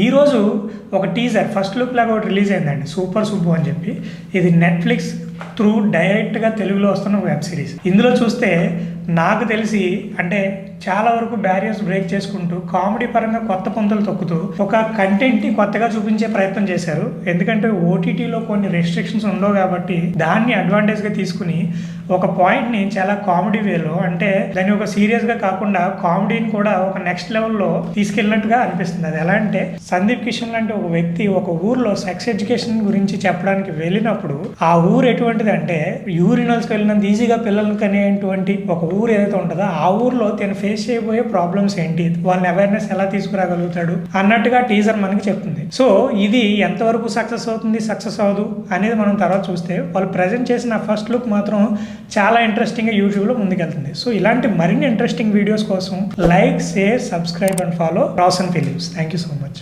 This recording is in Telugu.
ఈరోజు ఒక టీజర్ ఫస్ట్ లుక్ లాగా ఒకటి రిలీజ్ అయిందండి, సూపర్ సుబ్బు అని చెప్పి. ఇది నెట్ఫ్లిక్స్ త్రూ డైరెక్ట్గా తెలుగులో వస్తున్న వెబ్ సిరీస్. ఇందులో చూస్తే నాకు తెలిసి అంటే చాలా వరకు బ్యారియర్స్ బ్రేక్ చేసుకుంటూ కామెడీ పరంగా కొత్త పొంతలు తొక్కుతూ ఒక కంటెంట్ని కొత్తగా చూపించే ప్రయత్నం చేశారు. ఎందుకంటే ఓటీటీలో కొన్ని రెస్ట్రిక్షన్స్ ఉండవు కాబట్టి దాన్ని అడ్వాంటేజ్గా తీసుకుని ఒక పాయింట్ని చాలా కామెడీ వేలో, అంటే దాన్ని ఒక సీరియస్గా కాకుండా కామెడీని కూడా ఒక నెక్స్ట్ లెవెల్లో తీసుకెళ్ళినట్టుగా అనిపిస్తుంది. అది ఎలా అంటే, సందీప్ కిషన్ లాంటి ఒక వ్యక్తి ఒక ఊర్లో సెక్స్ ఎడ్యుకేషన్ గురించి చెప్పడానికి వెళ్ళినప్పుడు ఆ ఊరు ఎటువంటిది అంటే యూరినల్స్కి వెళ్ళినంత ఈజీగా పిల్లలకి అనేటువంటి ఒక ఊరు ఏదైతే ఉంటుందో ఆ ఊర్లో తను ఫేస్ చేయబోయే ప్రాబ్లమ్స్ ఏంటి, వాళ్ళని అవేర్నెస్ ఎలా తీసుకురాగలుగుతాడు అన్నట్టుగా టీజర్ మనకి చెప్తుంది. సో ఇది ఎంతవరకు సక్సెస్ అవుతుంది, సక్సెస్ అవ్వదు అనేది మనం తర్వాత చూస్తే, వాళ్ళు ప్రజెంట్ చేసిన ఫస్ట్ లుక్ మాత్రం చాలా ఇంట్రెస్టింగ్గా యూట్యూబ్లో ముందుకెళ్తుంది. సో ఇలాంటి మరిన్ని ఇంట్రెస్టింగ్ వీడియోస్ కోసం like, share, subscribe and follow Rasan films. Thank you so much.